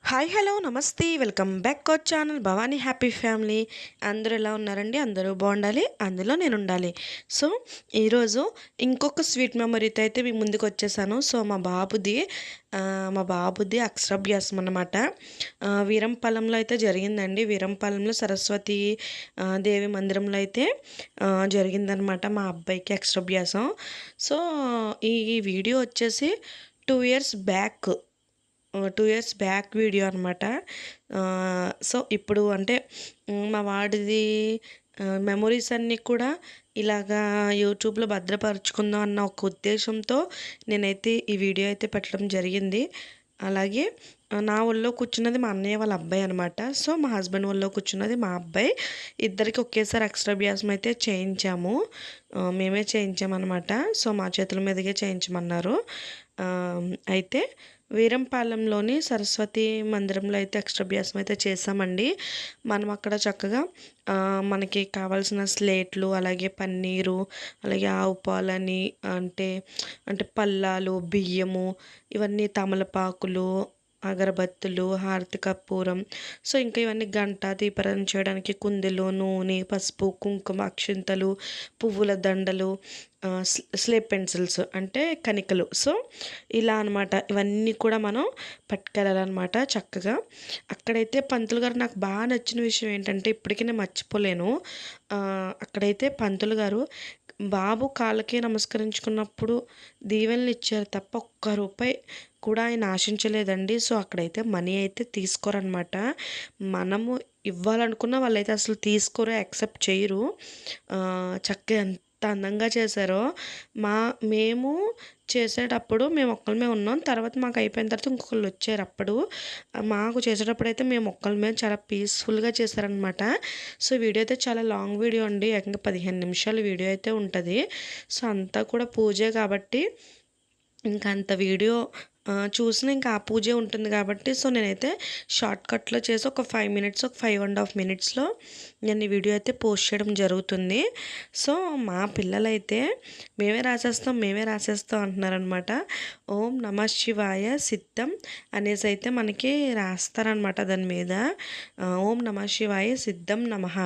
Hi hello నమస్తే welcome back our channel Bhavani happy family. అందరూ ఎలా ఉన్నారండి? అందరూ బాగుండాలి, అందులో నేను ఉండాలి. సో ఈరోజు ఇంకొక స్వీట్ మెమరీతో అయితే మీ ముందుకు వచ్చేసాను. సో మా బాబుది అక్షరాభ్యాసం అన్నమాట. వీరంపాలెంలో అయితే జరిగిందండి. వీరంపాలెంలో సరస్వతి దేవి మందిరంలో అయితే జరిగిందనమాట మా అబ్బాయికి అక్షరాభ్యాసం. సో ఈ వీడియో వచ్చేసి 2 years back 2 years back video అనమాట. సో ఇప్పుడు అంటే మా వాడిది మెమొరీస్ అన్నీ కూడా ఇలాగా యూట్యూబ్లో భద్రపరుచుకుందాం అన్న ఒక ఉద్దేశంతో నేనైతే ఈ వీడియో అయితే పెట్టడం జరిగింది. అలాగే నా ఒళ్ళో కూర్చున్నది మా అన్నయ్య వాళ్ళ అబ్బాయి అనమాట. సో మా హస్బెండ్ ఒళ్ళో కూర్చున్నది మా అబ్బాయి. ఇద్దరికి ఒకేసారి అక్షరాభ్యాసం అయితే చేయించాము. మేమే చేయించామన్నమాట. సో మా చేతుల మీదకే చేయించమన్నారు. అయితే వీరంపాలెంలోని సరస్వతి మందిరంలో అయితే అక్షరాభ్యాసం అయితే చేసామండి. మనం అక్కడ చక్కగా మనకి కావాల్సిన స్లేట్లు, అలాగే పన్నీరు, అలాగే ఆవు పాలని, అంటే అంటే పల్లాలు, బియ్యము, ఇవన్నీ తమలపాకులు, అగరబత్తులు, హారతి కర్పూరం, సో ఇంకా ఇవన్నీ గంట దీపారాధన చేయడానికి కుందులు, నూనె, పసుపు, కుంకుమ, అక్షింతలు, పువ్వుల దండలు, స్లేట్ పెన్సిల్స్ అంటే కణికలు. సో ఇలా అనమాట. ఇవన్నీ కూడా మనం పట్టుకెళ్ళాలన్నమాట చక్కగా. అక్కడైతే పంతులు గారు నాకు బాగా నచ్చిన విషయం ఏంటంటే ఇప్పటికీ నేను మర్చిపోలేను. అక్కడైతే పంతులు గారు బాబు కాళ్ళకి నమస్కరించుకున్నప్పుడు దీవెనలు ఇచ్చారు తప్ప ఒక్క రూపాయి కూడా ఆయన ఆశించలేదండి. సో అక్కడైతే మనీ అయితే తీసుకోరనమాట. మనము ఇవ్వాలనుకున్న వాళ్ళైతే అసలు తీసుకోరు, యాక్సెప్ట్ చేయరు. చక్కగా ఎంత అందంగా చేశారో. మేము చేసేటప్పుడు మేము ఒక్కళ్ళమే ఉన్నాం. తర్వాత మాకు అయిపోయిన తర్వాత ఇంకొకళ్ళు వచ్చారు. అప్పుడు మాకు చేసేటప్పుడు అయితే మేము ఒక్కళ్ళమే చాలా పీస్ఫుల్గా చేశారనమాట. సో వీడియో అయితే చాలా లాంగ్ వీడియో అండి, ఏకంగా 15 నిమిషాల వీడియో అయితే ఉంటుంది. సో అంతా కూడా పూజే కాబట్టి ఇంకా అంత వీడియో చూసిన ఇంకా ఆ పూజే ఉంటుంది కాబట్టి, సో నేనైతే షార్ట్కట్లో చేసి ఒక 5 మినిట్స్, ఒక 5.5 మినిట్స్లో నేను ఈ వీడియో అయితే పోస్ట్ చేయడం జరుగుతుంది. సో మా పిల్లలైతే మేమే రాసేస్తాం అంటున్నారనమాట. ఓం నమ శివాయ సిద్ధం అనేసి అయితే మనకి రాస్తారనమాట దాని మీద. ఓం నమ శివాయ సిద్ధం నమః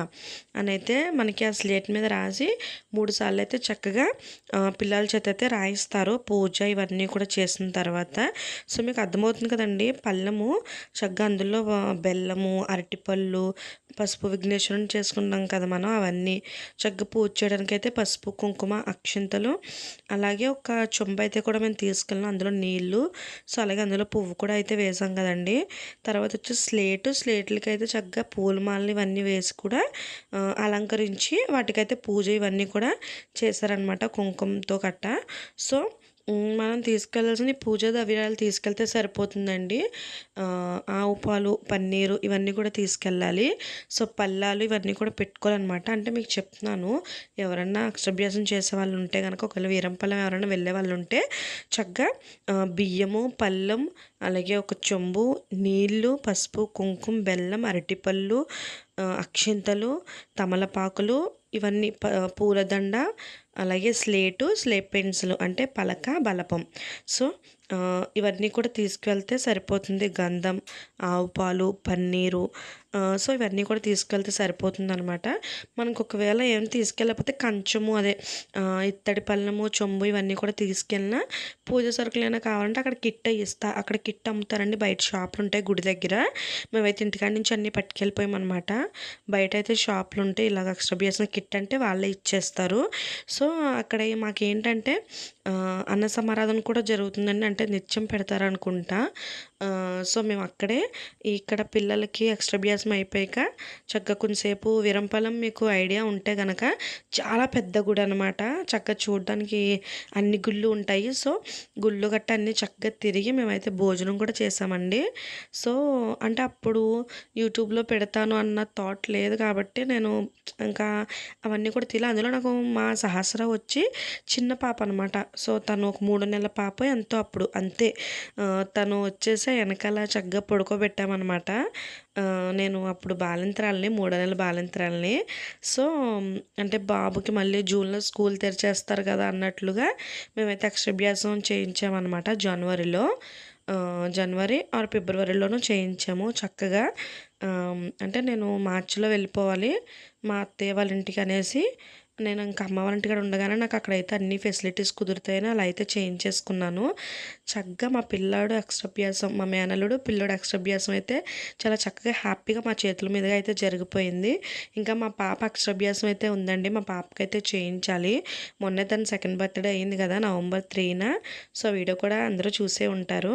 అని అయితే మనకి ఆ స్లేట్ మీద రాసి 3 సార్లు అయితే చక్కగా పిల్లల చేత అయితే రాయిస్తారు పూజ ఇవన్నీ కూడా చేసిన తర్వాత. సో మీకు అర్థమవుతుంది కదండి. పళ్ళెము చక్కగా అందులో బెల్లము, అరటిపళ్ళు, పసుపు విఘ్నేశ్వరుని చేసుకుంటాం కదా మనం. అవన్నీ చక్కగా పూజ చేయడానికి అయితే పసుపు, కుంకుమ, అక్షింతలు, అలాగే ఒక చెంబు అయితే కూడా మేము తీసుకెళ్ళాం, అందులో నీళ్ళు. సో అలాగే అందులో పువ్వు కూడా అయితే వేసాం కదండి. తర్వాత వచ్చి స్లేట్లకి అయితే చక్కగా పూలమాలని ఇవన్నీ వేసి కూడా అలంకరించి వాటికైతే పూజ ఇవన్నీ కూడా చేశారనమాట కుంకుమతో కట్ట. సో మనం తీసుకెళ్లాల్సిన పూజా ద్రవ్యాలు తీసుకెళ్తే సరిపోతుందండి. ఆవు పాలు, పన్నీరు ఇవన్నీ కూడా తీసుకెళ్ళాలి. సో పళ్ళాలు ఇవన్నీ కూడా పెట్టుకోవాలన్నమాట. అంటే మీకు చెప్తున్నాను, ఎవరన్నా అక్షరాభ్యాసం చేసే వాళ్ళు ఉంటే కనుక, ఒకవేళ వీరంపాలెం ఎవరైనా వెళ్ళే వాళ్ళు ఉంటే చక్కగా బియ్యము, పళ్ళెం, అలాగే ఒక చెంబు నీళ్ళు, పసుపు, కుంకుమ, బెల్లం, అరటిపళ్ళు, అక్షింతలు, తమలపాకులు ఇవన్నీ, పూలదండ, అలాగే స్లేట్ పెన్సిల్ అంటే పలక, బలపం. సో ఇవన్నీ కూడా తీసుకువెళ్తే సరిపోతుంది. గంధం, ఆవు పాలు, పన్నీరు, సో ఇవన్నీ కూడా తీసుకెళ్తే సరిపోతుంది అనమాట. మనకు ఒకవేళ ఏం తీసుకెళ్ళకపోతే కంచము, అదే ఇత్తడి పళ్ళెము, చెంబు ఇవన్నీ కూడా తీసుకెళ్ళినా, పూజ సరుకులైనా కావాలంటే అక్కడ అక్కడ కిట్ అమ్ముతారండి. బయట షాపులు ఉంటాయి గుడి దగ్గర. మేమైతే ఇంటికాడి నుంచి అన్నీ పట్టుకెళ్ళిపోయామన్నమాట. బయట అయితే షాపులు ఉంటాయి, ఇలాగ అక్షరాభ్యాసం కిట్ అంటే వాళ్ళే ఇచ్చేస్తారు. సో అక్కడ మాకేంటంటే అన్న సమారాధన కూడా జరుగుతుందండి. అంటే నిత్యం పెడతారనుకుంటా. సో మేము అక్కడే ఇక్కడ పిల్లలకి అక్షరాభ్యాసం అయిపోయాక చక్కగా కొంతసేపు వీరంపాలెం మీకు ఐడియా ఉంటే కనుక చాలా పెద్ద గుడి అనమాట. చక్కగా చూడడానికి అన్ని గుళ్ళు ఉంటాయి. సో గుళ్ళు గట్ట అన్నీ చక్కగా తిరిగి మేమైతే భోజనం కూడా చేసామండి. సో అంటే అప్పుడు యూట్యూబ్లో పెడతాను అన్న థాట్ లేదు కాబట్టి నేను ఇంకా అవన్నీ కూడా అందులో నాకు మా సహస్ర వచ్చి చిన్న పాప అనమాట. సో తను ఒక 3 నెలల పాప ఎంతో అప్పుడు, అంతే. తను వచ్చేసి వెనకాల చక్కగా పడుకోబెట్టామన్నమాట. నేను అప్పుడు బాలింతరాలని, 3 నెలల బాలింతరాలని. సో అంటే బాబుకి మళ్ళీ జూన్లో స్కూల్ తెరిచేస్తారు కదా అన్నట్లుగా మేమైతే అక్షరాభ్యాసం చేయించామన్నమాట జనవరిలో. జనవరి ఆర్ ఫిబ్రవరిలోనో చేయించాము చక్కగా. అంటే నేను మార్చిలో వెళ్ళిపోవాలి మా అత్తయ్య వాళ్ళ ఇంటికి అనేసి, నేను ఇంకా అమ్మ వాళ్ళ ఇంటికాడ ఉండగానే నాకు అక్కడైతే అన్ని ఫెసిలిటీస్ కుదురుతాయని అలా అయితే చేయించేసుకున్నాను. చక్కగా మా పిల్లాడు అక్షరాభ్యాసం, మా మేనల్లుడు పిల్లోడు అక్షరాభ్యాసం అయితే చాలా చక్కగా హ్యాపీగా మా చేతుల మీదుగా అయితే జరిగిపోయింది. ఇంకా మా పాప అక్షరాభ్యాసం అయితే ఉందండి. మా పాపకైతే చేయించాలి. మొన్నే తన సెకండ్ బర్త్డే అయింది కదా, నవంబర్ 3న. సో వీడియో కూడా అందరూ చూసే ఉంటారు.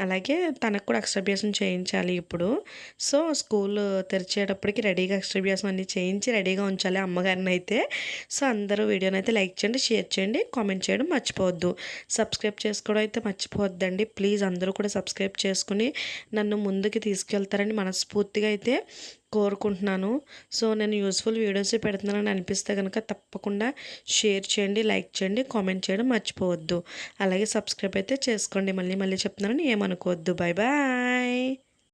అలాగే తనకు కూడా అక్షరాభ్యాసం చేయించాలి ఇప్పుడు. సో స్కూల్ తెరిచేటప్పటికి రెడీగా అక్షరాభ్యాసం అన్నీ చేయించి రెడీగా ఉంచాలి అమ్మగారిని అయితే. సో అందరూ వీడియోని అయితే లైక్ చేయండి, షేర్ చేయండి, కామెంట్ చేయడం మర్చిపోవద్దు. సబ్స్క్రైబ్ చేసుకోవడం అయితే మర్చిపోవద్దండి. ప్లీజ్ అందరూ కూడా సబ్స్క్రైబ్ చేసుకుని నన్ను ముందుకు తీసుకెళ్తారని మనస్ఫూర్తిగా అయితే కోరుకుంటున్నాను. సో నేను యూస్ఫుల్ వీడియోస్ పెడుతున్నానని అనిపిస్తే కనుక తప్పకుండా షేర్ చేయండి, లైక్ చేయండి, కామెంట్ చేయడం మర్చిపోవద్దు. అలాగే సబ్స్క్రైబ్ అయితే చేసుకోండి. మళ్ళీ మళ్ళీ చెప్తున్నానని ఏమనుకోవద్దు. Bye bye.